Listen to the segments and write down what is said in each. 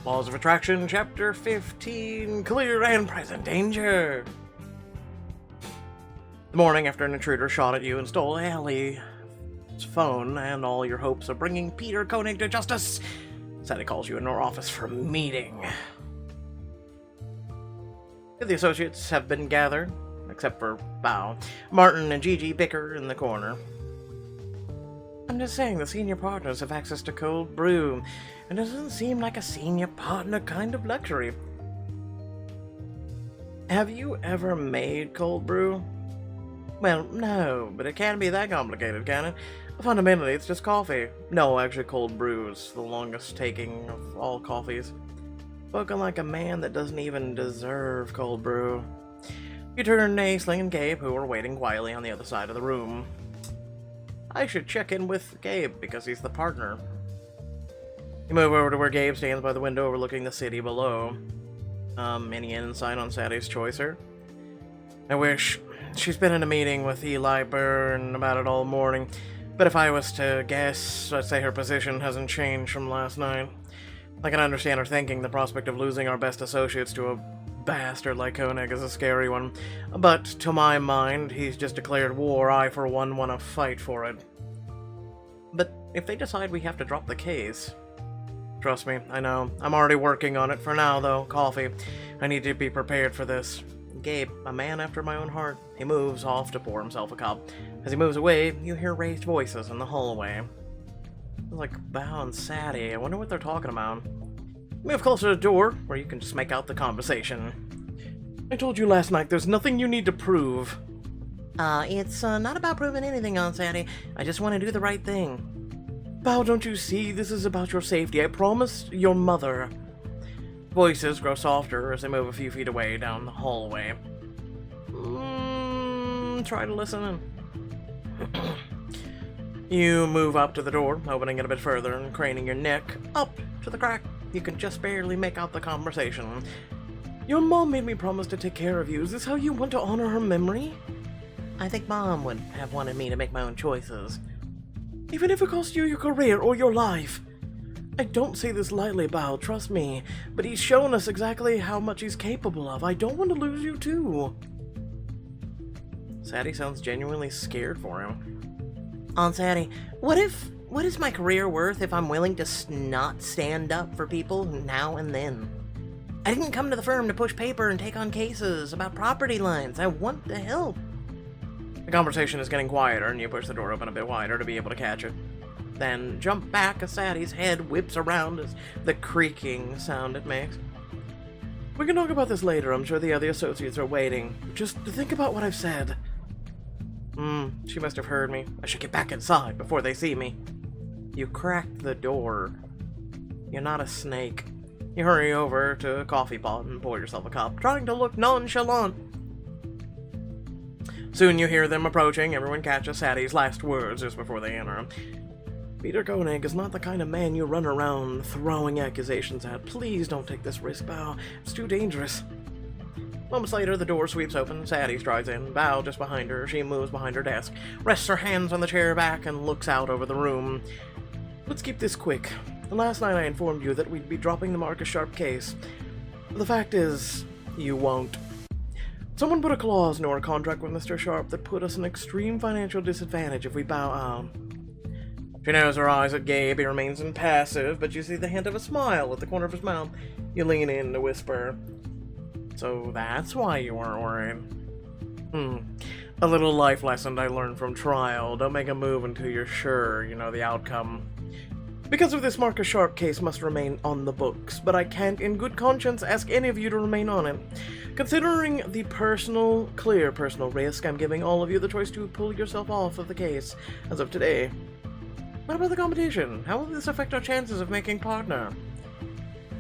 Laws of Attraction, Chapter 15, Clear and Present Danger. The morning after an intruder shot at you and stole Ellie's phone and all your hopes of bringing Peter Koenig to justice, Sadie calls you in her office for a meeting. The associates have been gathered, except for Bao. Martin and Gigi bicker in the corner. I'm just saying, the senior partners have access to cold brew, and it doesn't seem like a senior partner kind of luxury. Have you ever made cold brew? Well, no, but it can't be that complicated, can it? Fundamentally, it's just coffee. No, actually, cold brew is the longest taking of all coffees. Spoken like a man that doesn't even deserve cold brew. You turn to Aisling and Gabe, who are waiting quietly on the other side of the room. I should check in with Gabe, because he's the partner. You move over to where Gabe stands by the window overlooking the city below. Any insight on Saddie's choicer? I wish. She's been in a meeting with Eli Byrne about it all morning, but if I was to guess, I'd say her position hasn't changed from last night. I can understand her thinking the prospect of losing our best associates to a bastard like Koenig is a scary one, but to my mind, he's just declared war. I, for one, want to fight for it. But if they decide we have to drop the case... Trust me, I know. I'm already working on it. For now, though, coffee. I need to be prepared for this. Gabe, a man after my own heart. He moves off to pour himself a cup. As he moves away, you hear raised voices in the hallway. It's like Bao and Sadie. I wonder what they're talking about. Move closer to the door, where you can just make out the conversation. I told you last night, there's nothing you need to prove. It's not about proving anything, Aunt Sadie. I just want to do the right thing. Bao, don't you see? This is about your safety. I promised your mother. Voices grow softer as they move a few feet away down the hallway. Try to listen in. You move up to the door, opening it a bit further and craning your neck up to the crack. You can just barely make out the conversation. Your mom made me promise to take care of you. Is this how you want to honor her memory? I think Mom would have wanted me to make my own choices. Even if it cost you your career or your life. I don't say this lightly, Bao, trust me, but he's shown us exactly how much he's capable of. I don't want to lose you too. Sadie sounds genuinely scared for him. Aunt Sadie, what is my career worth if I'm willing to not stand up for people now and then? I didn't come to the firm to push paper and take on cases about property lines. I want to help. The conversation is getting quieter, and you push the door open a bit wider to be able to catch it. Then jump back as Saddie's head whips around as the creaking sound it makes. We can talk about this later. I'm sure the other associates are waiting. Just think about what I've said. She must have heard me. I should get back inside before they see me. You cracked the door. You're not a snake. You hurry over to a coffee pot and pour yourself a cup, trying to look nonchalant. Soon you hear them approaching. Everyone catches Saddie's last words just before they enter. Peter Koenig is not the kind of man you run around throwing accusations at. Please don't take this risk, Bao. It's too dangerous. Moments later, the door sweeps open. Sadie strides in. Bao just behind her. She moves behind her desk, rests her hands on the chair back, and looks out over the room. Let's keep this quick. Last night I informed you that we'd be dropping the Marcus Sharp case. The fact is, you won't. Someone put a clause into our contract with Mr. Sharp that put us in extreme financial disadvantage if we bow out. She narrows her eyes at Gabe. He remains impassive, but you see the hint of a smile at the corner of his mouth. You lean in to whisper, so that's why you weren't worried. A little life lesson I learned from trial. Don't make a move until you're sure you know the outcome. Because of this, Marcus Sharp case must remain on the books, but I can't in good conscience ask any of you to remain on it. Considering the clear personal risk, I'm giving all of you the choice to pull yourself off of the case as of today. What about the competition? How will this affect our chances of making partner?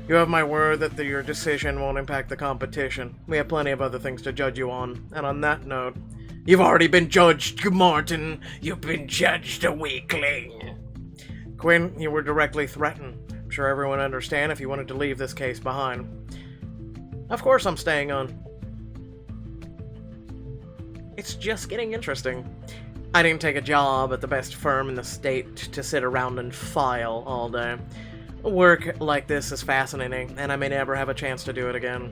You have my word that your decision won't impact the competition. We have plenty of other things to judge you on. And on that note, you've already been judged, Martin. You've been judged a weakling. Quinn, you were directly threatened. I'm sure everyone would understand if you wanted to leave this case behind. Of course I'm staying on. It's just getting interesting. I didn't take a job at the best firm in the state to sit around and file all day. Work like this is fascinating, and I may never have a chance to do it again.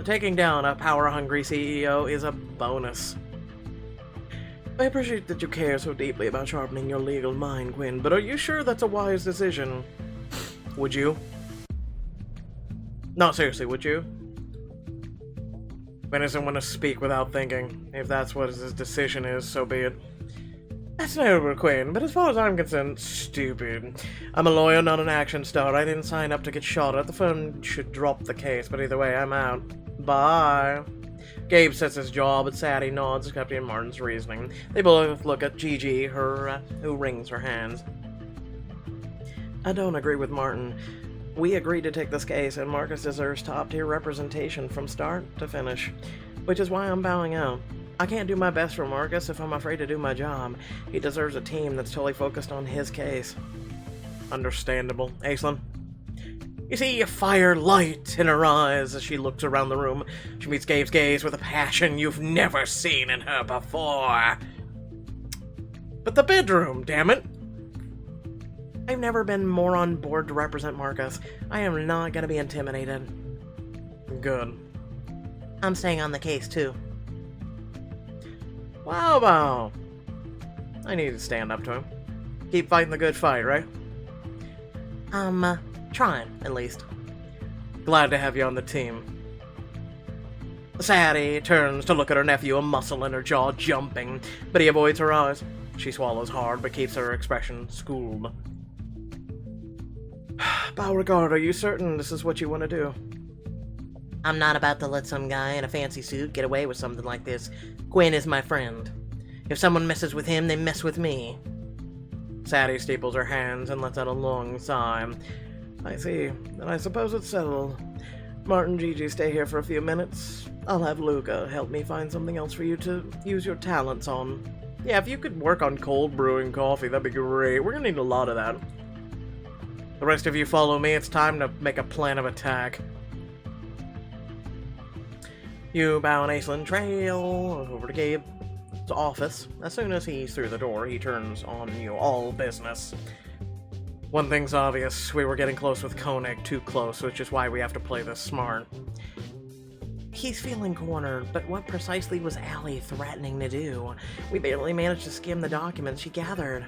Taking down a power-hungry CEO is a bonus. I appreciate that you care so deeply about sharpening your legal mind, Quinn, but are you sure that's a wise decision? Would you? No, seriously, would you? Quinn isn't one to speak without thinking. If that's what his decision is, so be it. That's noble, Quinn, but as far as I'm concerned, stupid. I'm a lawyer, not an action star. I didn't sign up to get shot at. The firm should drop the case, but either way, I'm out. Bye. Gabe sets his jaw, but Sadie nods, accepting Martin's reasoning. They both look at Gigi, who wrings her hands. I don't agree with Martin. We agreed to take this case, and Marcus deserves top-tier representation from start to finish, which is why I'm bowing out. I can't do my best for Marcus if I'm afraid to do my job. He deserves a team that's totally focused on his case. Understandable. Aislinn? You see a fire light in her eyes as she looks around the room. She meets Gabe's gaze with a passion you've never seen in her before. But the bedroom, damn it! I've never been more on board to represent Marcus. I am not going to be intimidated. Good. I'm staying on the case, too. Wow. I need to stand up to him. Keep fighting the good fight, right? Trying, at least. Glad to have you on the team. Sadie turns to look at her nephew, a muscle in her jaw jumping, but he avoids her eyes. She swallows hard, but keeps her expression schooled. Beauregard, are you certain this is what you want to do? I'm not about to let some guy in a fancy suit get away with something like this. Gwen is my friend. If someone messes with him, they mess with me. Sadie steeples her hands and lets out a long sigh. I see. Then I suppose it's settled. Martin, Gigi, stay here for a few minutes. I'll have Luca help me find something else for you to use your talents on. Yeah, if you could work on cold brewing coffee, that'd be great. We're gonna need a lot of that. The rest of you follow me. It's time to make a plan of attack. You bow and Aislinn trail over to Gabe's office. As soon as he's through the door, he turns on you all business. One thing's obvious, we were getting close with Koenig, too close, which is why we have to play this smart. He's feeling cornered, but what precisely was Allie threatening to do? We barely managed to skim the documents she gathered.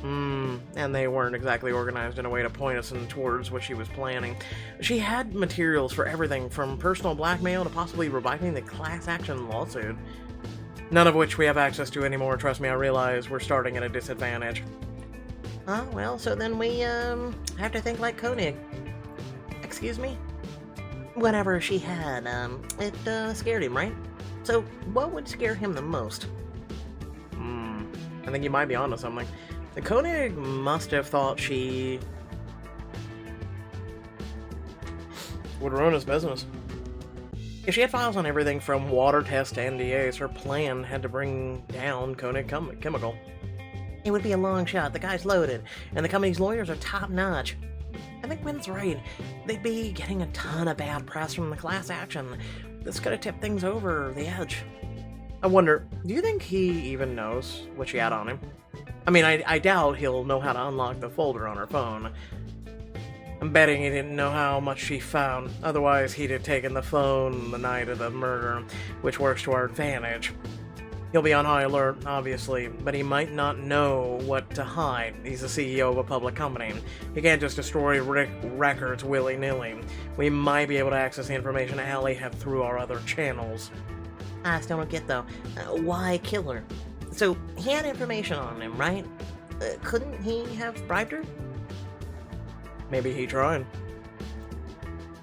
And they weren't exactly organized in a way to point us towards what she was planning. She had materials for everything, from personal blackmail to possibly reviving the class action lawsuit. None of which we have access to anymore. Trust me, I realize we're starting at a disadvantage. Well, so then we, have to think like Koenig. Excuse me? Whatever she had, it, scared him, right? So, what would scare him the most? I think you might be onto something. The Koenig must have thought she would ruin his business. If she had files on everything from water tests to NDAs, her plan had to bring down Koenig Chemical. It would be a long shot. The guy's loaded, and the company's lawyers are top-notch. I think Wynn's right. They'd be getting a ton of bad press from the class action. This could have tipped things over the edge. I wonder, do you think he even knows what she had on him? I mean, I doubt he'll know how to unlock the folder on her phone. I'm betting he didn't know how much she found, otherwise he'd have taken the phone the night of the murder, which works to our advantage. He'll be on high alert, obviously, but he might not know what to hide. He's the CEO of a public company. He can't just destroy records willy-nilly. We might be able to access the information Allie had through our other channels. I still don't get, though. Why kill her? So, he had information on him, right? Couldn't he have bribed her? Maybe he tried.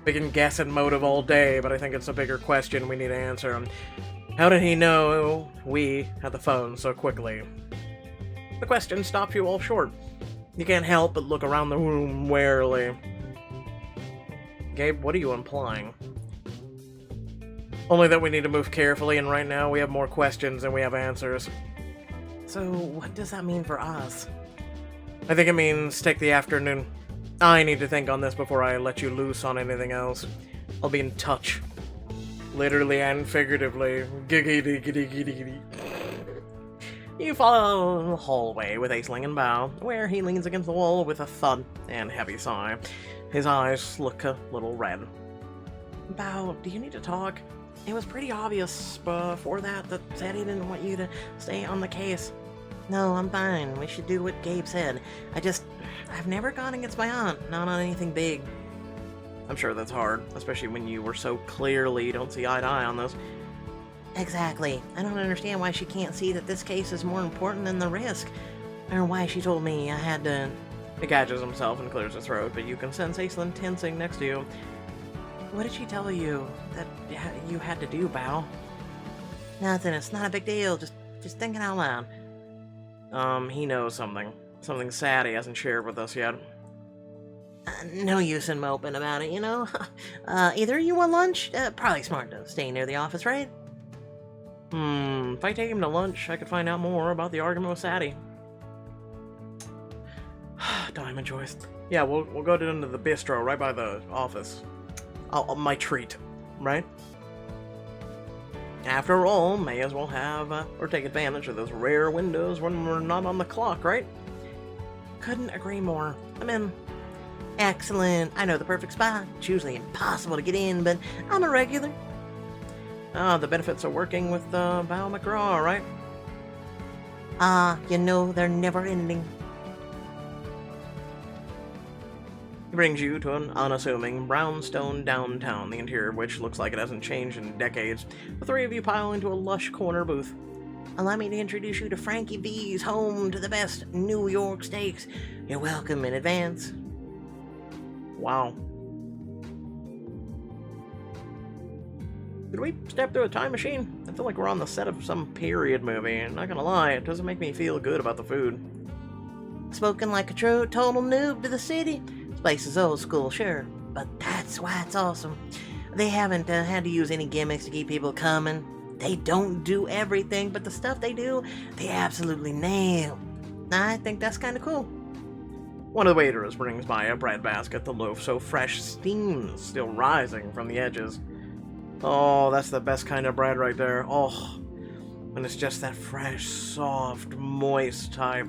We can guess at motive all day, but I think it's a bigger question we need to answer. How did he know we had the phone so quickly? The question stops you all short. You can't help but look around the room warily. Gabe, what are you implying? Only that we need to move carefully, and right now we have more questions than we have answers. So, what does that mean for us? I think it means take the afternoon. I need to think on this before I let you loose on anything else. I'll be in touch. Literally and figuratively. Giggity. You follow the hallway with Aisling and Bao, where he leans against the wall with a thud and heavy sigh. His eyes look a little red. Bao, do you need to talk? It was pretty obvious before that Sadie didn't want you to stay on the case. No, I'm fine. We should do what Gabe said. I've never gone against my aunt, not on anything big. I'm sure that's hard, especially when you were so clearly don't see eye to eye on this. Exactly. I don't understand why she can't see that this case is more important than the risk. Or why she told me I had to... He catches himself and clears his throat, but you can sense Aislinn tensing next to you. What did she tell you that you had to do, Bao? Nothing. It's not a big deal. Just thinking out loud. He knows something. Something Sadie hasn't shared with us yet. No use in moping about it, you know? Either you want lunch? Probably smart to stay near the office, right? If I take him to lunch, I could find out more about the argument with Sadie. Diamond choice. Yeah, we'll go down to the bistro right by the office. My treat, right? After all, may as well have, or take advantage of those rare windows when we're not on the clock, right? Couldn't agree more. I'm in. Excellent. I know the perfect spot. It's usually impossible to get in, but I'm a regular. The benefits of working with Bao McGraw, right? You know they're never ending. He brings you to an unassuming brownstone downtown, the interior of which looks like it hasn't changed in decades. The three of you pile into a lush corner booth. Allow me to introduce you to Frankie V's, home to the best New York steaks. You're welcome in advance. Wow. Did we step through a time machine? I feel like we're on the set of some period movie, and not gonna lie, it doesn't make me feel good about the food. Spoken like a true total noob to the city. This place is old school, sure, but that's why it's awesome. They haven't had to use any gimmicks to keep people coming. They don't do everything, but the stuff they do, they absolutely nail. I think that's kind of cool. One of the waiters brings by a bread basket, the loaf so fresh, steam still rising from the edges. Oh, that's the best kind of bread right there. Oh, and it's just that fresh, soft, moist type.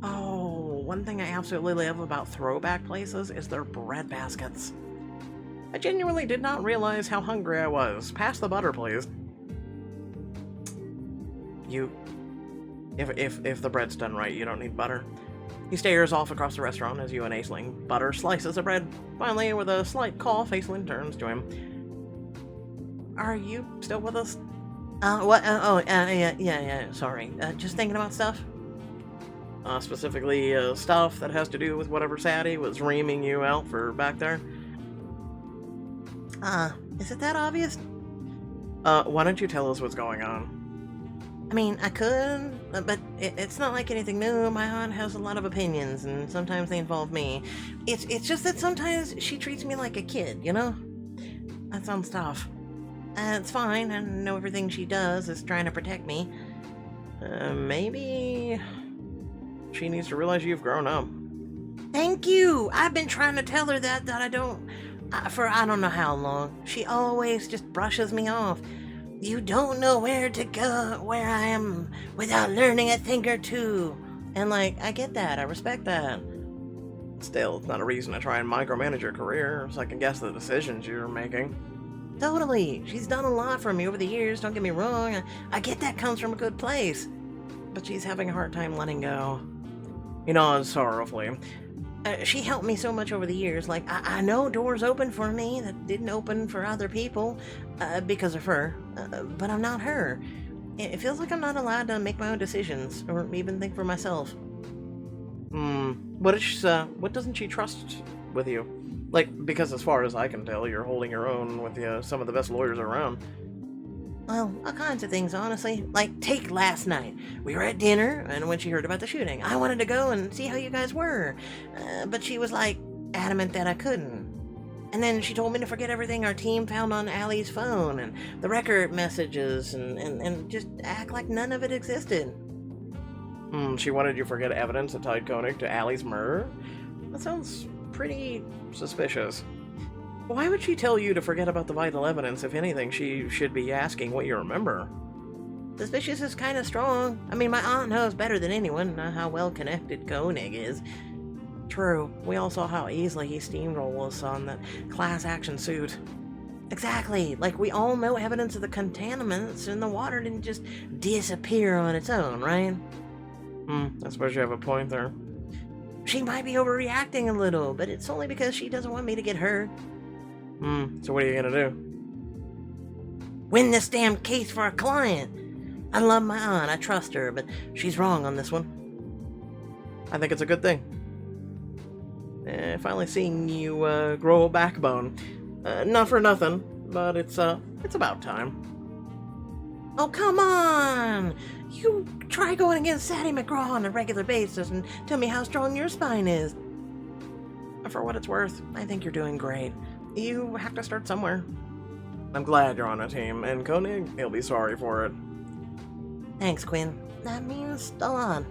Oh, one thing I absolutely love about throwback places is their bread baskets. I genuinely did not realize how hungry I was. Pass the butter, please. If the bread's done right, you don't need butter. He stares off across the restaurant as you and Aisling butter slices of bread. Finally, with a slight cough, Aisling turns to him. Are you still with us? What? Yeah, sorry. Just thinking about stuff? Specifically, stuff that has to do with whatever Sadie was reaming you out for back there? Is it that obvious? Why don't you tell us what's going on? I mean, I could, but it's not like anything new. My aunt has a lot of opinions, and sometimes they involve me. It's just that sometimes she treats me like a kid, you know? That sounds tough. It's fine. I know everything she does is trying to protect me. Maybe she needs to realize you've grown up. Thank you! I've been trying to tell her that I don't... for I don't know how long. She always just brushes me off. You don't know where to go, where I am, without learning a thing or two. And, like, I get that. I respect that. Still, it's not a reason to try and micromanage your career, so I can guess the decisions you're making. Totally. She's done a lot for me over the years, don't get me wrong. I get that comes from a good place. But she's having a hard time letting go. He nods sorrowfully. She helped me so much over the years. Like, I know doors open for me that didn't open for other people because of her, but I'm not her. It feels like I'm not allowed to make my own decisions or even think for myself. What doesn't she trust with you? Like, because as far as I can tell, you're holding your own with some of the best lawyers around. Well, all kinds of things, honestly. Like, take last night. We were at dinner, and when she heard about the shooting, I wanted to go and see how you guys were. But she was, like, adamant that I couldn't. And then she told me to forget everything our team found on Allie's phone, and the record messages, and just act like none of it existed. She wanted you to forget evidence that tied Koenig to Allie's murder? That sounds pretty suspicious. Why would she tell you to forget about the vital evidence? If anything, she should be asking what you remember. Suspicious is kind of strong. I mean, my aunt knows better than anyone how well connected Koenig is. True. We all saw how easily he steamrolled us on that class action suit. Exactly. Like, we all know evidence of the contaminants in the water didn't just disappear on its own, right? I suppose you have a point there. She might be overreacting a little, but it's only because she doesn't want me to get hurt. So what are you gonna do? Win this damn case for a client. I love my aunt, I trust her, but she's wrong on this one. I think it's a good thing. Finally seeing you grow a backbone. Not for nothing, but it's about time. Oh, come on! You try going against Sadie McGraw on a regular basis and tell me how strong your spine is. For what it's worth, I think you're doing great. You have to start somewhere. I'm glad you're on a team, and Koenig, he'll be sorry for it. Thanks, Quinn. That means a lot.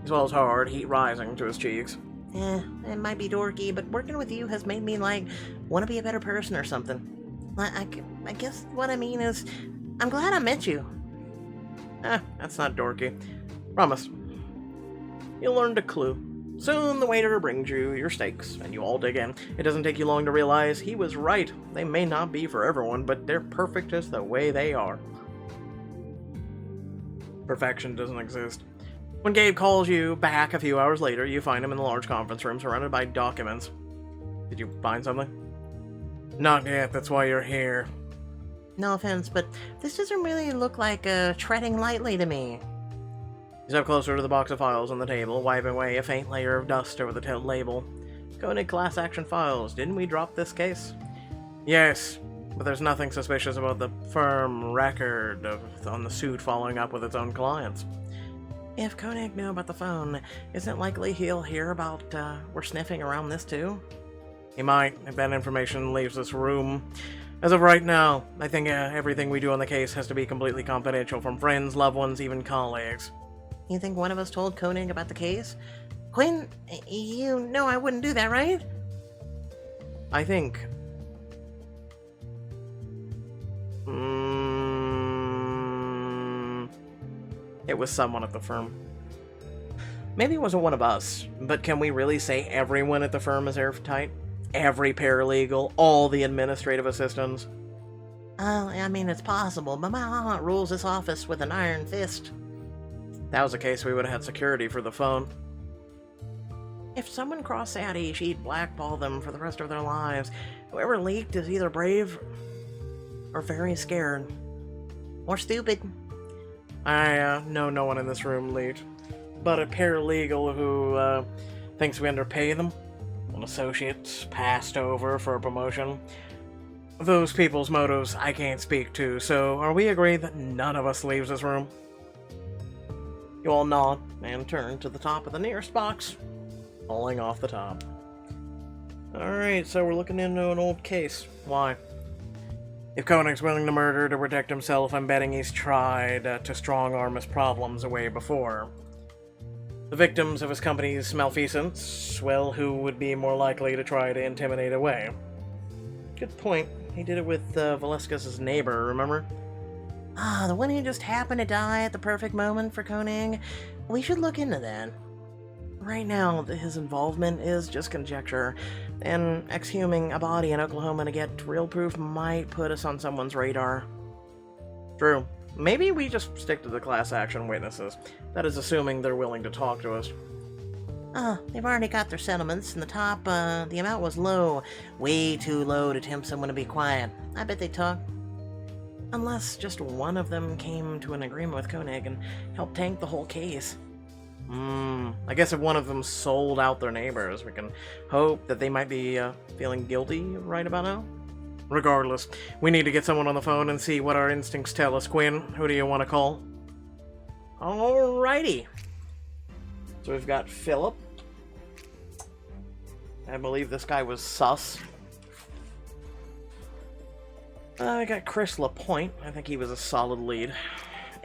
He swallows hard, heat rising to his cheeks. It might be dorky, but working with you has made me, want to be a better person or something. I guess what I mean is, I'm glad I met you. That's not dorky. Promise. You'll learn to clue. Soon the waiter brings you your steaks, and you all dig in. It doesn't take you long to realize he was right. They may not be for everyone, but they're perfect just the way they are. Perfection doesn't exist. When Gabe calls you back a few hours later, you find him in the large conference room surrounded by documents. Did you find something? Not yet, that's why you're here. No offense, but this doesn't really look like treading lightly to me. You step closer to the box of files on the table, wiping away a faint layer of dust over the label. Koenig class action files. Didn't we drop this case? Yes, but there's nothing suspicious about the firm record on the suit following up with its own clients. If Koenig knew about the phone, isn't it likely he'll hear about we're sniffing around this too? He might, if that information leaves this room. As of right now, I think everything we do on the case has to be completely confidential, from friends, loved ones, even colleagues. You think one of us told Koenig about the case? Quinn, you know I wouldn't do that, right? I think... It was someone at the firm. Maybe it wasn't one of us, but can we really say everyone at the firm is airtight? Every paralegal, all the administrative assistants? I mean, it's possible, but my aunt rules this office with an iron fist. If that was the case, we would have had security for the phone. If someone crossed Sadie, she'd blackball them for the rest of their lives. Whoever leaked is either brave or very scared. Or stupid. I know no one in this room leaked, but a paralegal who thinks we underpay them, an associate passed over for a promotion. Those people's motives I can't speak to, so are we agreed that none of us leaves this room? You all nod and turn to the top of the nearest box, falling off the top. Alright, so we're looking into an old case. Why? If Koenig's willing to murder to protect himself, I'm betting he's tried to strong-arm his problems away before. The victims of his company's malfeasance, well, who would be more likely to try to intimidate away? Good point. He did it with Valeska's neighbor, remember? Ah, the one who just happened to die at the perfect moment for Koenig? We should look into that. Right now, his involvement is just conjecture, and exhuming a body in Oklahoma to get real proof might put us on someone's radar. True. Maybe we just stick to the class action witnesses. That is assuming they're willing to talk to us. They've already got their settlements, and the amount was low. Way too low to tempt someone to be quiet. I bet they'd talk. Unless just one of them came to an agreement with Koenig and helped tank the whole case. I guess if one of them sold out their neighbors, we can hope that they might be feeling guilty right about now. Regardless, we need to get someone on the phone and see what our instincts tell us. Quinn, who do you want to call? Alrighty. So we've got Philip. I believe this guy was sus. I got Chris LaPointe. I think he was a solid lead.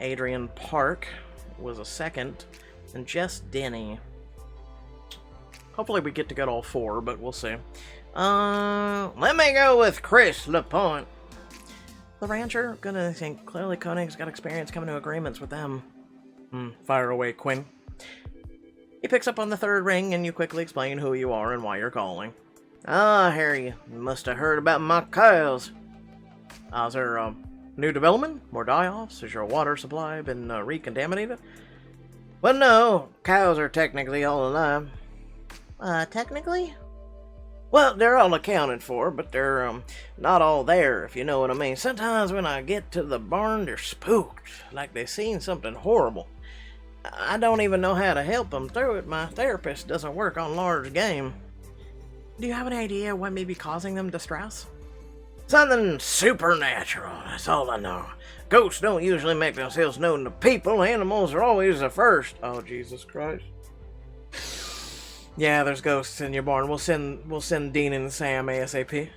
Adrian Park was a second. And Jess Denny. Hopefully we get to get all four, but we'll see. Let me go with Chris LaPointe. The rancher? Gonna think clearly Koenig's got experience coming to agreements with them. Fire away, Quinn. He picks up on the third ring, and you quickly explain who you are and why you're calling. Ah, Harry, you must have heard about my cows. Is there, new development? More die-offs? Has your water supply been, recontaminated? Well, no, cows are technically all alive. Technically? Well, they're all accounted for, but they're, not all there, if you know what I mean. Sometimes when I get to the barn, they're spooked, like they've seen something horrible. I don't even know how to help them through it. My therapist doesn't work on large game. Do you have any idea what may be causing them distress? Something supernatural, that's all I know. Ghosts don't usually make themselves known to people. Animals are always the first. Oh, Jesus Christ. Yeah, there's ghosts in your barn. We'll send Dean and Sam ASAP.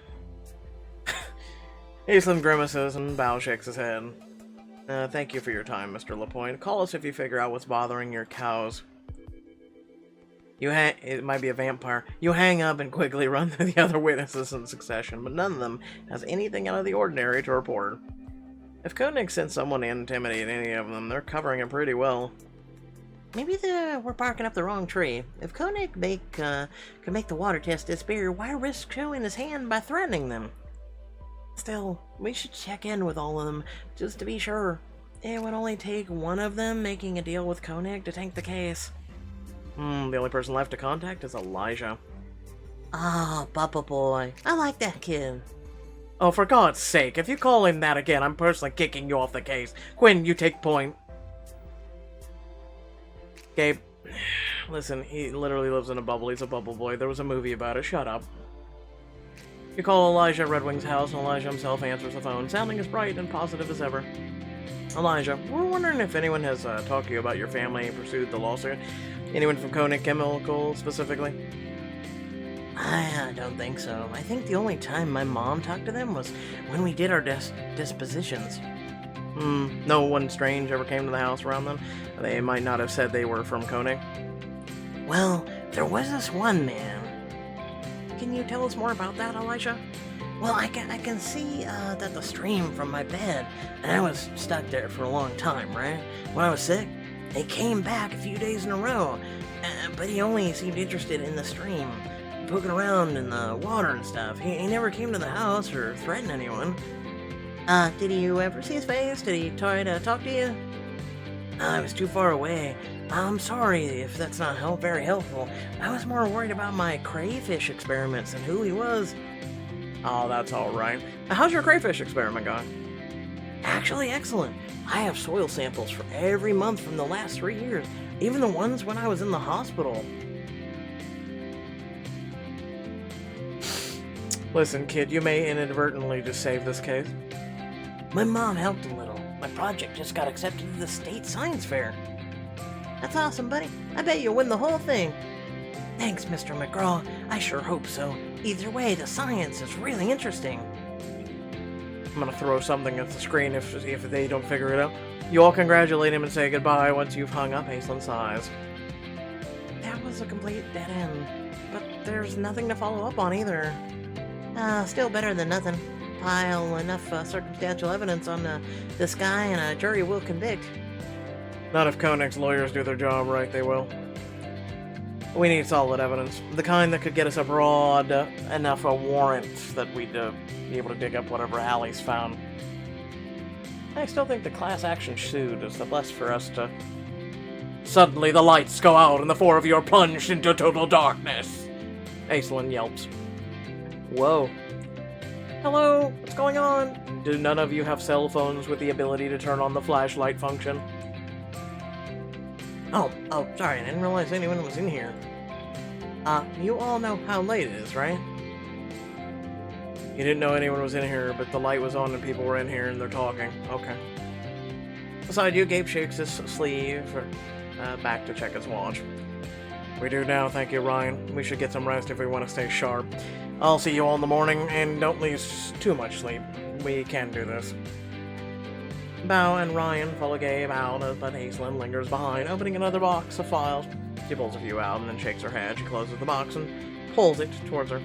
Aislinn grimaces and Bao shakes his head. Thank you for your time, Mr. Lapointe. Call us if you figure out what's bothering your cows. It might be a vampire. You hang up and quickly run through the other witnesses in succession, but none of them has anything out of the ordinary to report. If Koenig sent someone to intimidate any of them, they're covering it pretty well. Maybe we're barking up the wrong tree. If Koenig could make the water test disappear, why risk showing his hand by threatening them? Still, we should check in with all of them, just to be sure. It would only take one of them making a deal with Koenig to tank the case. The only person left to contact is Elijah. Ah, Papa Boy. I like that kid. Oh, for God's sake, if you call him that again, I'm personally kicking you off the case. Quinn, you take point. Gabe, listen, he literally lives in a bubble. He's a bubble boy. There was a movie about it. Shut up. You call Elijah at Red Wing's house, and Elijah himself answers the phone, sounding as bright and positive as ever. Elijah, we're wondering if anyone has talked to you about your family and pursued the lawsuit. Anyone from Koenig Chemical, specifically? I don't think so. I think the only time my mom talked to them was when we did our dispositions. No one strange ever came to the house around them? They might not have said they were from Koenig. Well, there was this one man. Can you tell us more about that, Elijah? Well, I can see that the stream from my bed, and I was stuck there for a long time, right? When I was sick, he came back a few days in a row, but he only seemed interested in the stream, poking around in the water and stuff. He never came to the house or threatened anyone. Did you ever see his face? Did he try to talk to you? I was too far away. I'm sorry if that's not very helpful. I was more worried about my crayfish experiments and who he was. Oh, that's alright. How's your crayfish experiment going? Actually, excellent. I have soil samples for every month from the last 3 years, even the ones when I was in the hospital. Listen, kid, you may inadvertently just save this case. My mom helped a little. My project just got accepted to the state science fair. That's awesome, buddy. I bet you'll win the whole thing. Thanks, Mr. McGraw. I sure hope so. Either way, the science is really interesting. I'm gonna throw something at the screen if they don't figure it out. You all congratulate him and say goodbye once you've hung up. Aislinn sighs. That was a complete dead end. But there's nothing to follow up on either. Still better than nothing. Pile enough circumstantial evidence on this guy and a jury will convict. Not if Koenig's lawyers do their job right, they will. We need solid evidence. The kind that could get us a broad enough a warrant that we'd be able to dig up whatever Allie's found. I still think the class action suit is the best for us to... Suddenly the lights go out and the four of you are plunged into total darkness. Aislinn yelps. Whoa. Hello, what's going on? Do none of you have cell phones with the ability to turn on the flashlight function? Oh, sorry, I didn't realize anyone was in here. You all know how late it is, right? You didn't know anyone was in here, but the light was on and people were in here and they're talking. Okay. Beside you, Gabe shakes his sleeve back to check his watch. We do now, thank you, Ryan. We should get some rest if we want to stay sharp. I'll see you all in the morning, and don't lose too much sleep. We can do this. Bao and Ryan follow Gabe out, but Aislinn lingers behind, opening another box of files. She pulls a few out and then shakes her head. She closes the box and pulls it towards her.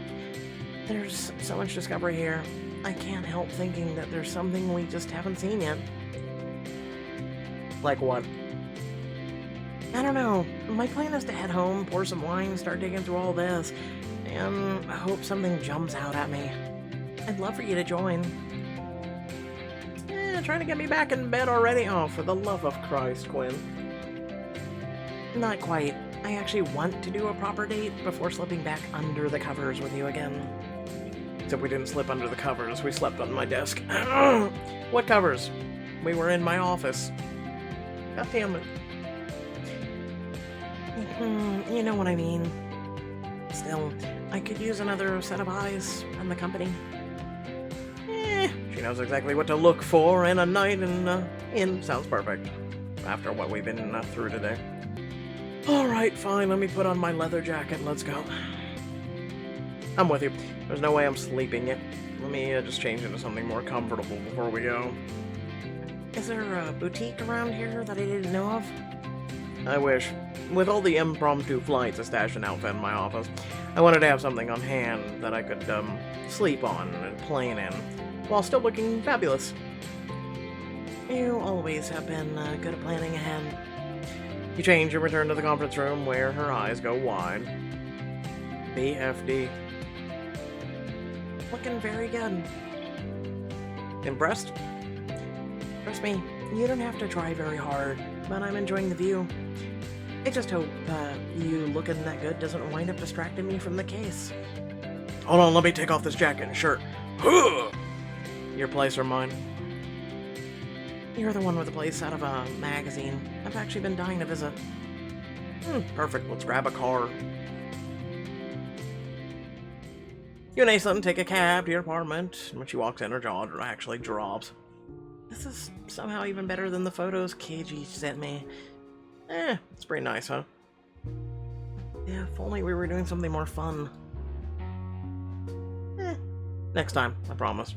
There's so much discovery here. I can't help thinking that there's something we just haven't seen yet. Like what? I don't know. My plan is to head home, pour some wine, start digging through all this, and I hope something jumps out at me. I'd love for you to join. Trying to get me back in bed already? Oh, for the love of Christ, Quinn. Not quite. I actually want to do a proper date before slipping back under the covers with you again. Except we didn't slip under the covers, we slept on my desk. What covers? We were in my office. God damn it. You know what I mean. Still, I could use another set of eyes on the company. She knows exactly what to look for in a night in. Sounds perfect. After what we've been through today. Alright, fine, let me put on my leather jacket, let's go. I'm with you. There's no way I'm sleeping yet. Let me just change into something more comfortable before we go. Is there a boutique around here that I didn't know of? I wish. With all the impromptu flights established an outfit in my office, I wanted to have something on hand that I could sleep on and plane in, while still looking fabulous. You always have been good at planning ahead. You change and return to the conference room where her eyes go wide. BFD. Looking very good. Impressed? Trust me, you don't have to try very hard, but I'm enjoying the view. I just hope you looking that good doesn't wind up distracting me from the case. Hold on, let me take off this jacket and shirt. Your place or mine? You're the one with the place out of a magazine. I've actually been dying to visit. Perfect, let's grab a car. You and Aislinn take a cab to your apartment. When she walks in, her jaw actually drops. This is somehow even better than the photos KG sent me. It's pretty nice, huh? Yeah, if only we were doing something more fun. Next time, I promise.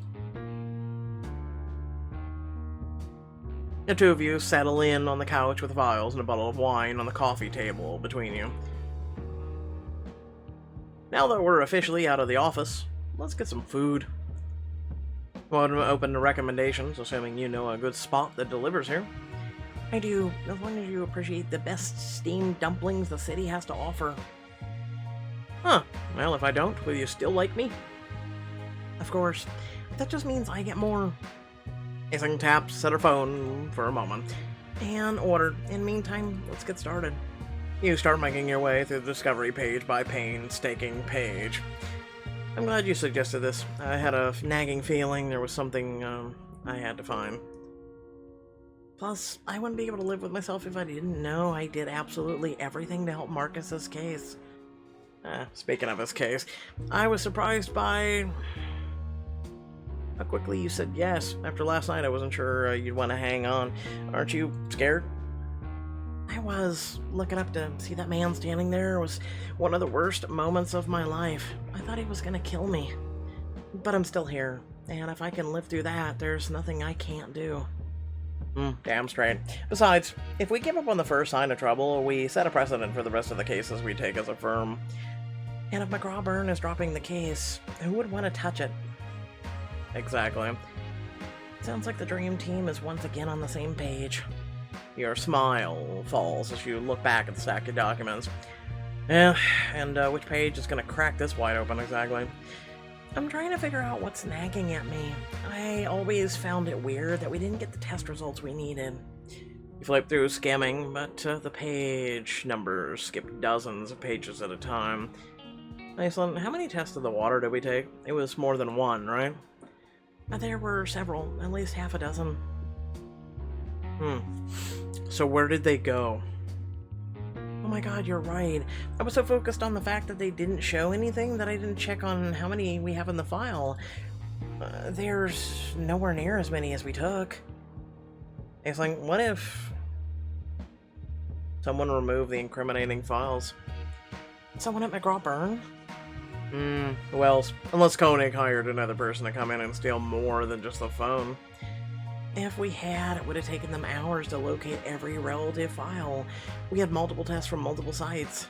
The two of you settle in on the couch with files and a bottle of wine on the coffee table between you. Now that we're officially out of the office, let's get some food. Want to open the recommendations, assuming you know a good spot that delivers here. I do, as long as you appreciate the best steamed dumplings the city has to offer. Huh. Well, if I don't, will you still like me? Of course. That just means I get more. Aislinn taps at her phone for a moment. And ordered. In meantime, let's get started. You start making your way through the discovery page by painstaking page. I'm glad you suggested this. I had a nagging feeling there was something I had to find. Plus, I wouldn't be able to live with myself if I didn't know I did absolutely everything to help Marcus's case. Speaking of his case, I was surprised by how quickly you said yes. After last night, I wasn't sure you'd want to hang on. Aren't you scared? I was. Looking up to see that man standing there was one of the worst moments of my life. I thought he was gonna kill me. But I'm still here, and if I can live through that, there's nothing I can't do. Damn straight. Besides, if we give up on the first sign of trouble, we set a precedent for the rest of the cases we take as a firm. And if McGraw-Byrne is dropping the case, who would want to touch it? Exactly. Sounds like the dream team is once again on the same page. Your smile falls as you look back at the stack of documents. Yeah, and which page is going to crack this wide open exactly? I'm trying to figure out what's nagging at me. I always found it weird that we didn't get the test results we needed. You flip through skimming, but the page numbers skip dozens of pages at a time. Aislinn, how many tests of the water did we take? It was more than one, right? There were several, at least half a dozen. So where did they go? Oh my god, you're right. I was so focused on the fact that they didn't show anything that I didn't check on how many we have in the file. There's nowhere near as many as we took. It's like, what if someone removed the incriminating files? Someone at McGraw-Byrne? Who else? Unless Koenig hired another person to come in and steal more than just the phone. If we had, it would have taken them hours to locate every relative file. We had multiple tests from multiple sites.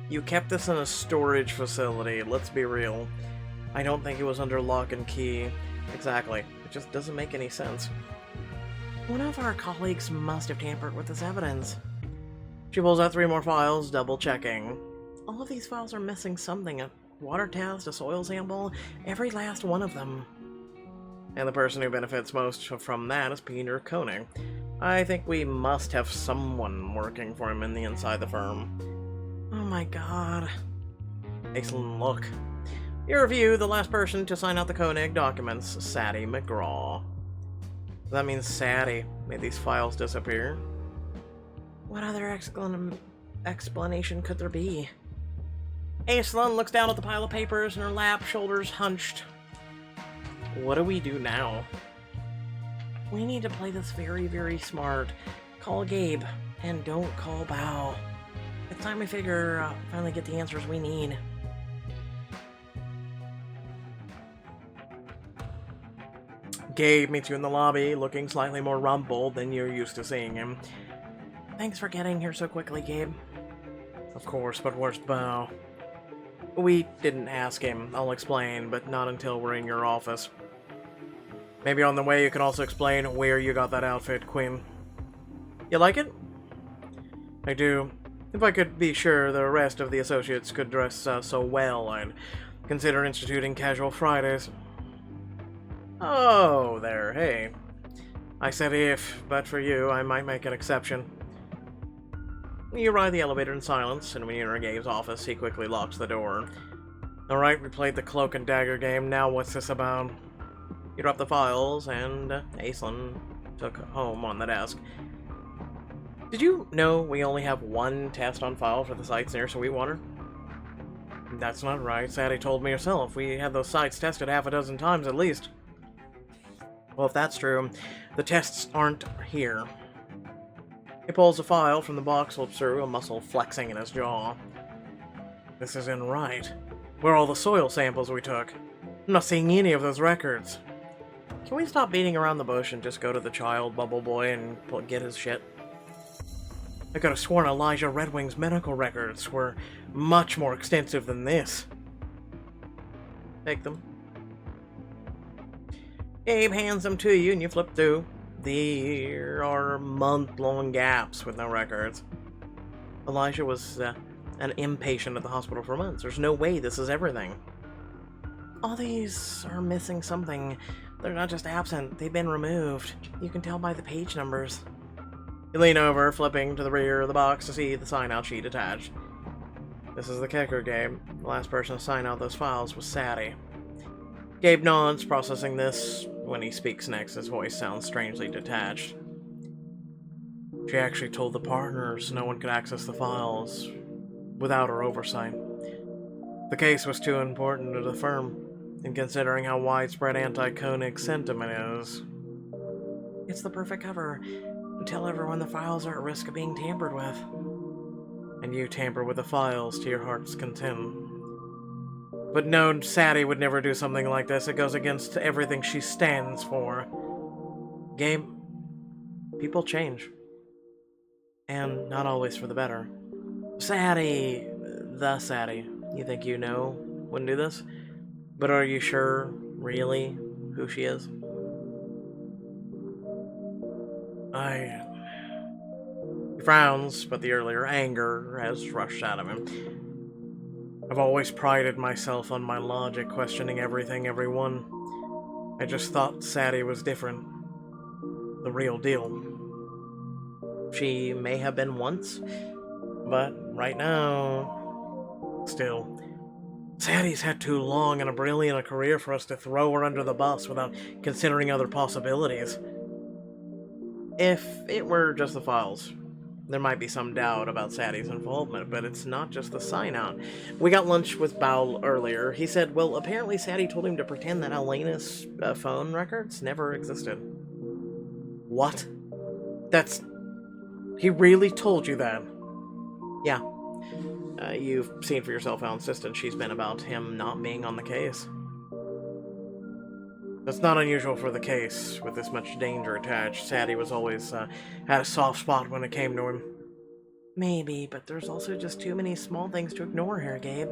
You kept this in a storage facility, let's be real. I don't think it was under lock and key. Exactly. It just doesn't make any sense. One of our colleagues must have tampered with this evidence. She pulls out 3 more files, double-checking. All of these files are missing something. A water test, a soil sample, every last one of them. And the person who benefits most from that is Peter Koenig. I think we must have someone working for him in the inside the firm. Oh my god. Excellent look. Your review, the last person to sign out the Koenig documents, Sadie McGraw. That means Sadie made these files disappear. What other explanation could there be? Aislinn looks down at the pile of papers in her lap, shoulders hunched. What do we do now? We need to play this very, very smart. Call Gabe, and don't call Bao. It's time we finally get the answers we need. Gabe meets you in the lobby, looking slightly more rumpled than you're used to seeing him. Thanks for getting here so quickly, Gabe. Of course, but where's Bao? We didn't ask him, I'll explain, but not until we're in your office. Maybe on the way you can also explain where you got that outfit, Quinn. You like it? I do. If I could be sure the rest of the associates could dress so well, I'd consider instituting casual Fridays. Oh, there, hey. I said if, but for you, I might make an exception. You ride the elevator in silence, and when you enter Gabe's office, he quickly locks the door. Alright, we played the cloak and dagger game, now what's this about? You drop the files, and Aislinn took home on the desk. Did you know we only have 1 test on file for the sites near Sweetwater? That's not right, Sadie told me herself. We had those sites tested half a dozen times at least. Well, if that's true, the tests aren't here. He pulls a file from the box, flips through, a muscle flexing in his jaw. This isn't right. Where are all the soil samples we took? I'm not seeing any of those records. Can we stop beating around the bush and just go to the child bubble boy and get his shit? I could have sworn Elijah Redwing's medical records were much more extensive than this. Take them. Gabe hands them to you and you flip through. There are month-long gaps with no records. Elijah was an inpatient at the hospital for months. There's no way this is everything. All these are missing something. They're not just absent, they've been removed. You can tell by the page numbers. You lean over, flipping to the rear of the box to see the sign-out sheet attached. This is the kicker, Gabe. The last person to sign out those files was Sadie. Gabe nods, processing this. When he speaks next, his voice sounds strangely detached. She actually told the partners no one could access the files without her oversight. The case was too important to the firm, and considering how widespread anti-Koenig sentiment is. It's the perfect cover. Tell everyone the files are at risk of being tampered with. And you tamper with the files to your heart's content. But no, Sadie would never do something like this. It goes against everything she stands for. Gabe, people change. And not always for the better. Sadie, the Sadie, you think you know wouldn't do this? But are you sure, really, who she is? He frowns, but the earlier anger has rushed out of him. I've always prided myself on my logic, questioning everything, everyone. I just thought Sadie was different. The real deal. She may have been once, but right now, still. Sadie's had too long and a brilliant career for us to throw her under the bus without considering other possibilities. If it were just the files, there might be some doubt about Sadie's involvement, but it's not just the sign-out. We got lunch with Bao earlier. He said, well, apparently Sadie told him to pretend that Elena's phone records never existed. What? He really told you that? Yeah. You've seen for yourself how insistent she's been about him not being on the case. That's not unusual for the case, with this much danger attached. Sadie was always had a soft spot when it came to him. Maybe, but there's also just too many small things to ignore here, Gabe.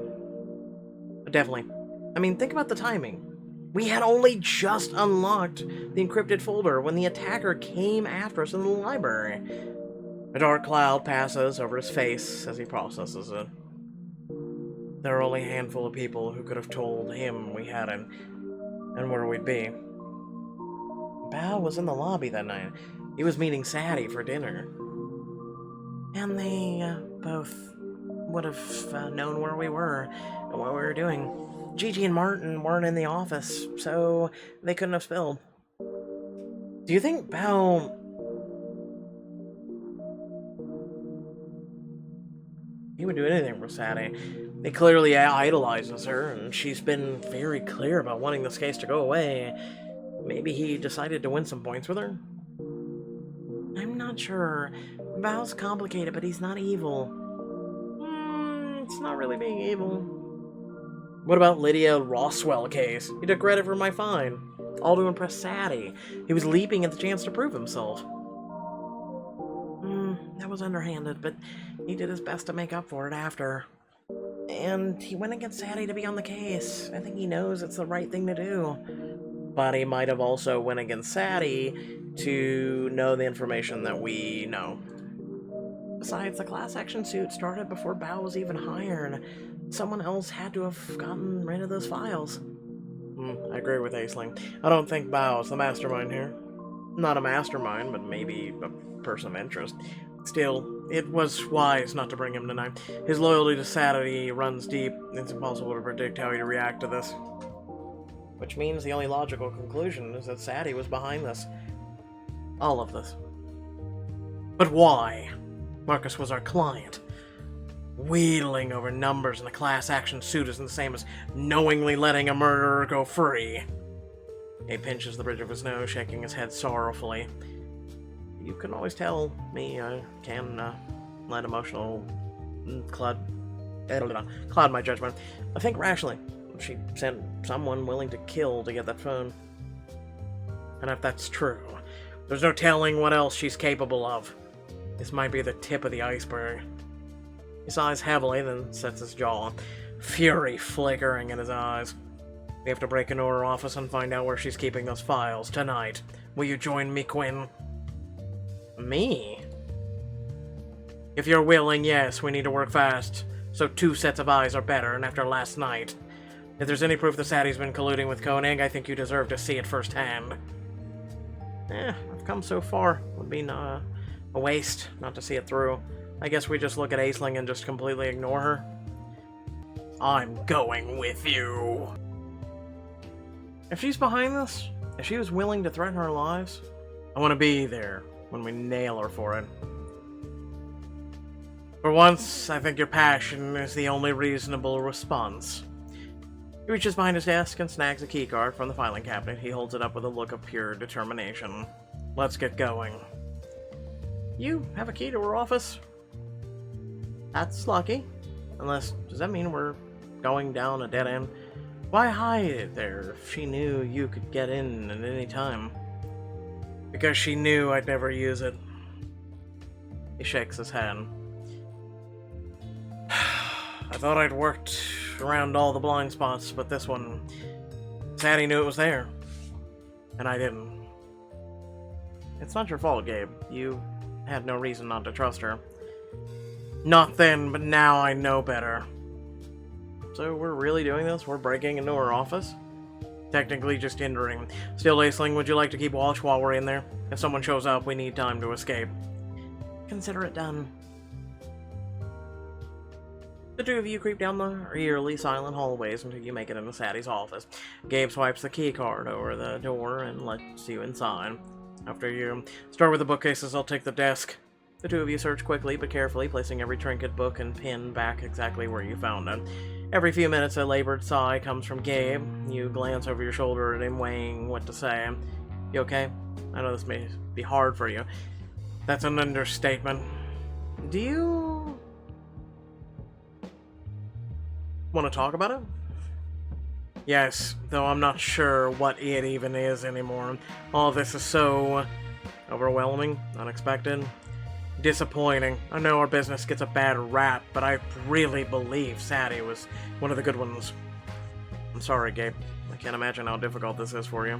Definitely. I mean, think about the timing. We had only just unlocked the encrypted folder when the attacker came after us in the library. A dark cloud passes over his face as he processes it. There are only a handful of people who could have told him we had him and where we'd be. Bao was in the lobby that night. He was meeting Sadie for dinner. And they both would have known where we were and what we were doing. Gigi and Martin weren't in the office, so they couldn't have spilled. Do you think Bao... He would do anything for Sadie. He clearly idolizes her, and she's been very clear about wanting this case to go away. Maybe he decided to win some points with her? I'm not sure. Bao's complicated, but he's not evil. It's not really being evil. What about Lydia Roswell case? He took credit for my fine. All to impress Sadie. He was leaping at the chance to prove himself. That was underhanded, but he did his best to make up for it after. And he went against Sadie to be on the case. I think he knows it's the right thing to do. But he might have also went against Sadie to know the information that we know. Besides, the class action suit started before Bao was even hired. Someone else had to have gotten rid of those files. I agree with Aisling. I don't think Bao is the mastermind here. Not a mastermind, but maybe a person of interest. Still, it was wise not to bring him tonight. His loyalty to Sadie runs deep. It's impossible to predict how he'd react to this. Which means the only logical conclusion is that Sadie was behind this. All of this. But why? Marcus was our client. Wheedling over numbers in a class action suit isn't the same as knowingly letting a murderer go free. He pinches the bridge of his nose, shaking his head sorrowfully. You can always tell me I can let emotional cloud my judgment. I think rationally. She sent someone willing to kill to get that phone. And if that's true, there's no telling what else she's capable of. This might be the tip of the iceberg. He sighs heavily, then sets his jaw, fury flickering in his eyes. We have to break into her office and find out where she's keeping those files tonight. Will you join me, Quinn? Me? If you're willing, yes, we need to work fast. So 2 sets of eyes are better, and after last night. If there's any proof that Sadie's been colluding with Koenig, I think you deserve to see it firsthand. I've come so far. Would be a waste not to see it through. I guess we just look at Aisling and just completely ignore her. I'm going with you. If she's behind this, if she was willing to threaten our lives, I want to be there when we nail her for it. For once, I think your passion is the only reasonable response. He reaches behind his desk and snags a keycard from the filing cabinet. He holds it up with a look of pure determination. Let's get going. You have a key to her office? That's lucky. Unless, does that mean we're going down a dead end? Why hide it there if she knew you could get in at any time? Because she knew I'd never use it. He shakes his head. I thought I'd worked around all the blind spots, but this one... Sadie knew it was there. And I didn't. It's not your fault, Gabe. You had no reason not to trust her. Not then, but now I know better. So we're really doing this? We're breaking into her office? Technically just entering. Still, Aisling, would you like to keep watch while we're in there? If someone shows up, we need time to escape. Consider it done. The 2 of you creep down the eerily silent hallways until you make it into Sadie's office. Gabe swipes the key card over the door and lets you inside. After you start with the bookcases, I'll take the desk. The 2 of you search quickly but carefully, placing every trinket, book, and pin back exactly where you found it. Every few minutes, a labored sigh comes from Gabe. You glance over your shoulder at him, weighing what to say. You okay? I know this may be hard for you. That's an understatement. Do you want to talk about it? Yes, though I'm not sure what it even is anymore. All this is so overwhelming, unexpected, disappointing. I know our business gets a bad rap, but I really believe Sadie was one of the good ones. I'm sorry, Gabe. I can't imagine how difficult this is for you.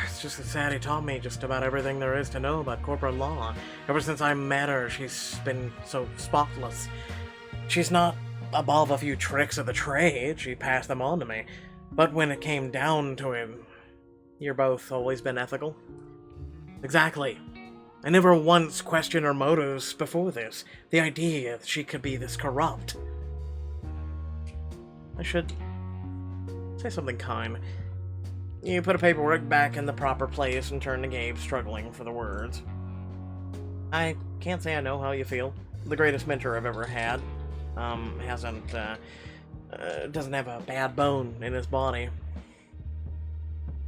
It's just that Sadie taught me just about everything there is to know about corporate law. Ever since I met her, she's been so spotless. She's not above a few tricks of the trade, she passed them on to me. But when it came down to it, you're both always been ethical? Exactly. I never once questioned her motives before this. The idea that she could be this corrupt. I should say something kind. You put a paperwork back in the proper place and turn to Gabe, struggling for the words. I can't say I know how you feel. The greatest mentor I've ever had. Doesn't have a bad bone in his body.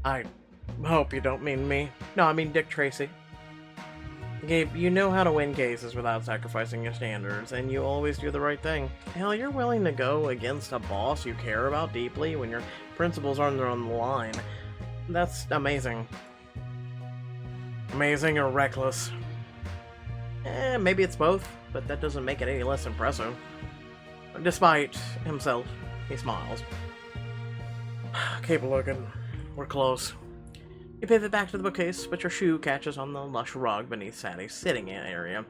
I hope you don't mean me. No, I mean Dick Tracy. Gabe, you know how to win cases without sacrificing your standards, and you always do the right thing. Hell, you're willing to go against a boss you care about deeply when your principles are on the line. That's amazing. Amazing or reckless? Maybe it's both, but that doesn't make it any less impressive. Despite himself, he smiles. Keep looking. We're close. You pivot back to the bookcase, but your shoe catches on the lush rug beneath Sadie's sitting area.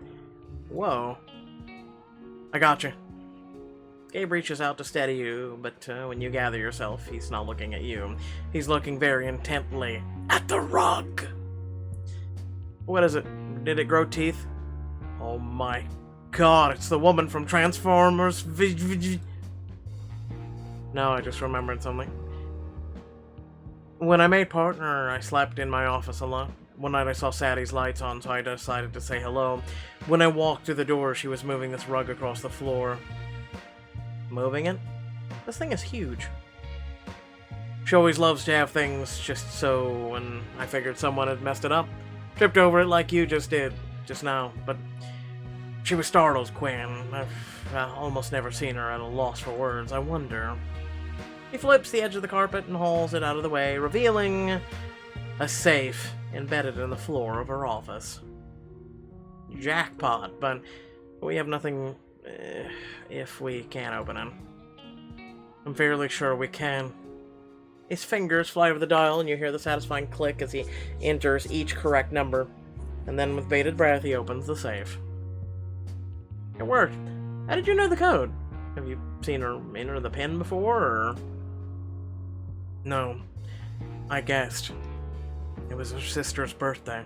Whoa. I gotcha. Gabe reaches out to steady you, but when you gather yourself, he's not looking at you. He's looking very intently at the rug. What is it? Did it grow teeth? Oh my god, it's the woman from Transformers. No, I just remembered something. When I made partner, I slept in my office a lot. One night I saw Sadie's lights on, so I decided to say hello. When I walked through the door, she was moving this rug across the floor. Moving it? This thing is huge. She always loves to have things just so, and I figured someone had messed it up. Tripped over it like you just did, just now, but she was startled, Quinn. I've almost never seen her at a loss for words. I wonder. He flips the edge of the carpet and hauls it out of the way, revealing a safe embedded in the floor of her office. Jackpot, but we have nothing if we can't open it. I'm fairly sure we can. His fingers fly over the dial and you hear the satisfying click as he enters each correct number. And then with bated breath he opens the safe. It worked. How did you know the code? Have you seen her enter the PIN before, or...? No. I guessed. It was her sister's birthday.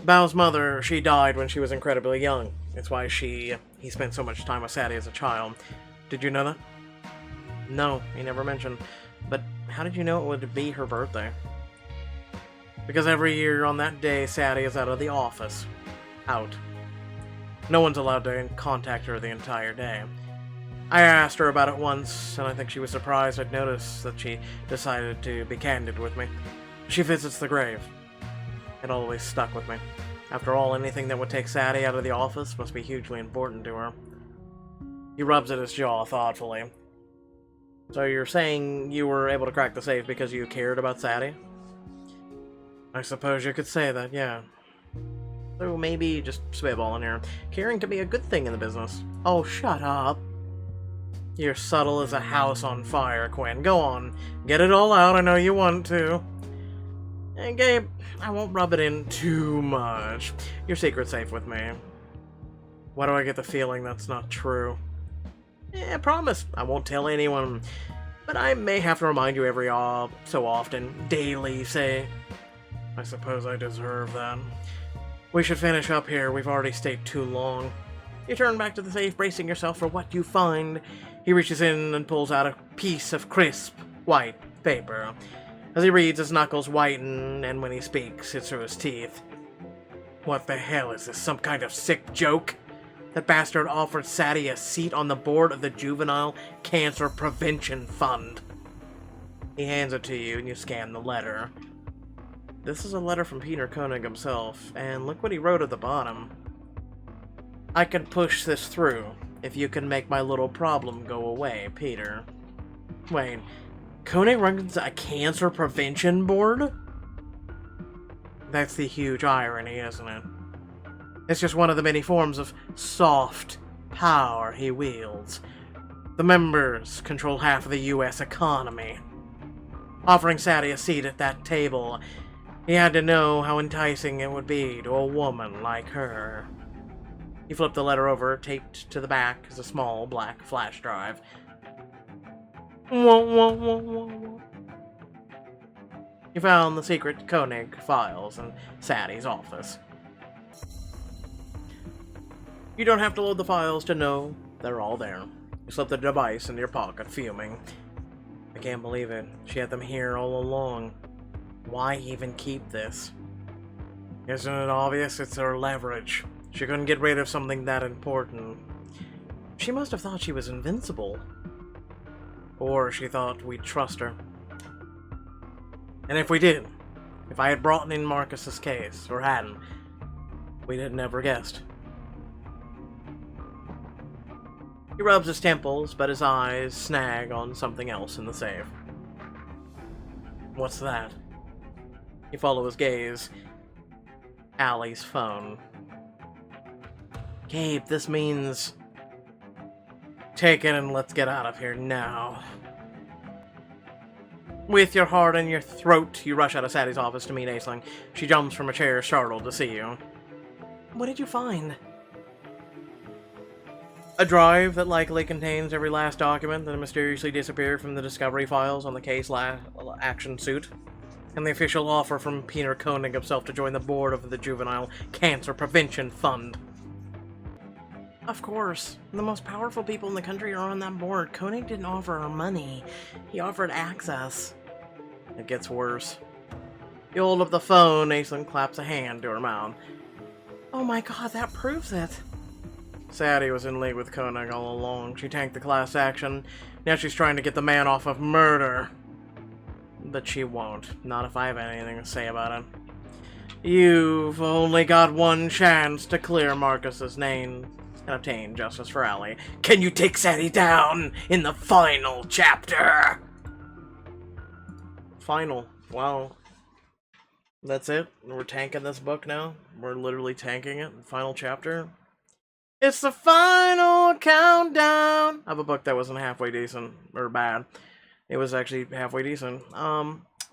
Bao's mother, she died when she was incredibly young. It's why he spent so much time with Sadie as a child. Did you know that? No, he never mentioned. But how did you know it would be her birthday? Because every year on that day, Sadie is out of the office. Out. No one's allowed to contact her the entire day. I asked her about it once, and I think she was surprised I'd noticed that she decided to be candid with me. She visits the grave. It always stuck with me. After all, anything that would take Sadie out of the office must be hugely important to her. He rubs at his jaw thoughtfully. So you're saying you were able to crack the safe because you cared about Sadie? I suppose you could say that, yeah. So maybe just spitballing here. Caring can be a good thing in the business. Oh, shut up. You're subtle as a house on fire, Quinn. Go on. Get it all out. I know you want to. And Gabe, I won't rub it in too much. Your secret's safe with me. Why do I get the feeling that's not true? I promise. I won't tell anyone. But I may have to remind you every so often. Daily, say. I suppose I deserve that. We should finish up here. We've already stayed too long. You turn back to the safe, bracing yourself for what you find. He reaches in and pulls out a piece of crisp, white paper. As he reads, his knuckles whiten, and when he speaks, it's through his teeth. What the hell is this, some kind of sick joke? That bastard offered Sadie a seat on the board of the Juvenile Cancer Prevention Fund. He hands it to you, and you scan the letter. This is a letter from Peter Koenig himself, and look what he wrote at the bottom. I can push this through, if you can make my little problem go away, Peter. Wait, Koenig runs a cancer prevention board? That's the huge irony, isn't it? It's just one of the many forms of soft power he wields. The members control half of the U.S. economy. Offering Sadie a seat at that table, he had to know how enticing it would be to a woman like her. He flipped the letter over. Taped to the back is a small black flash drive. He found the secret Koenig files in Sadie's office. You don't have to load the files to know they're all there. You slip the device into your pocket, fuming. I can't believe it. She had them here all along. Why even keep this? Isn't it obvious? It's her leverage. She couldn't get rid of something that important. She must have thought she was invincible. Or she thought we'd trust her. And if we did, if I had brought in Marcus's case, or hadn't, we'd have never guessed. He rubs his temples, but his eyes snag on something else in the safe. What's that? You follow his gaze. Allie's phone. Gabe, this means... Take it and let's get out of here now. With your heart in your throat, you rush out of Sadie's office to meet Aisling. She jumps from a chair, startled to see you. What did you find? A drive that likely contains every last document that mysteriously disappeared from the discovery files on the case action suit. And the official offer from Peter Koenig himself to join the board of the Juvenile Cancer Prevention Fund. Of course. The most powerful people in the country are on that board. Koenig didn't offer her money. He offered access. It gets worse. You hold up the phone, Aisling claps a hand to her mouth. Oh my god, that proves it. Sadie was in league with Koenig all along. She tanked the class action. Now she's trying to get the man off of murder. But she won't. Not if I have anything to say about it. You've only got one chance to clear Marcus's name and obtain justice for Allie. Can you take Sadie down in the final chapter? Final. Wow. That's it? We're tanking this book now? We're literally tanking it. Final chapter? It's the final countdown of a book that wasn't halfway decent, or bad. It was actually halfway decent.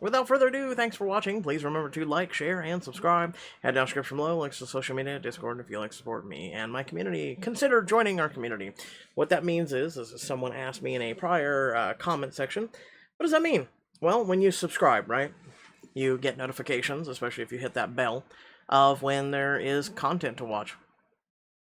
Without further ado, thanks for watching. Please remember to like, share, and subscribe. Head down description below, links to social media, Discord, if you'd like to support me and my community. Consider joining our community. What that means is, as someone asked me in a prior comment section, what does that mean? Well, when you subscribe, right? You get notifications, especially if you hit that bell, of when there is content to watch.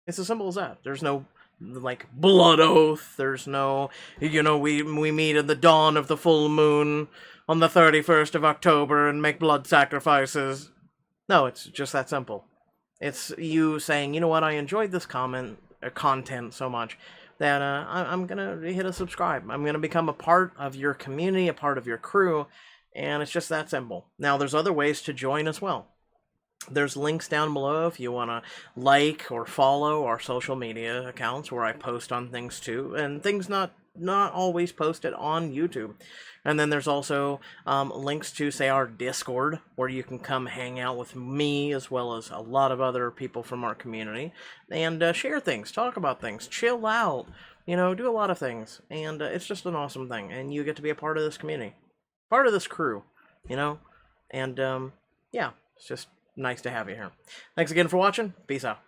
It's as simple as that. There's no, like, blood oath. There's no, you know, we meet at the dawn of the full moon on the 31st of October and make blood sacrifices. No, it's just that simple. It's you saying, you know what, I enjoyed this content so much that I'm gonna hit a subscribe. I'm gonna become a part of your community, a part of your crew, and it's just that simple. Now, there's other ways to join as well. There's links down below if you want to like or follow our social media accounts where I post on things too, and things not always posted on YouTube. And then there's also links to, say, our Discord, where you can come hang out with me as well as a lot of other people from our community and share things, talk about things, chill out, you know, do a lot of things. And it's just an awesome thing. And you get to be a part of this community, part of this crew, you know. And yeah, it's just nice to have you here. Thanks again for watching. Peace out.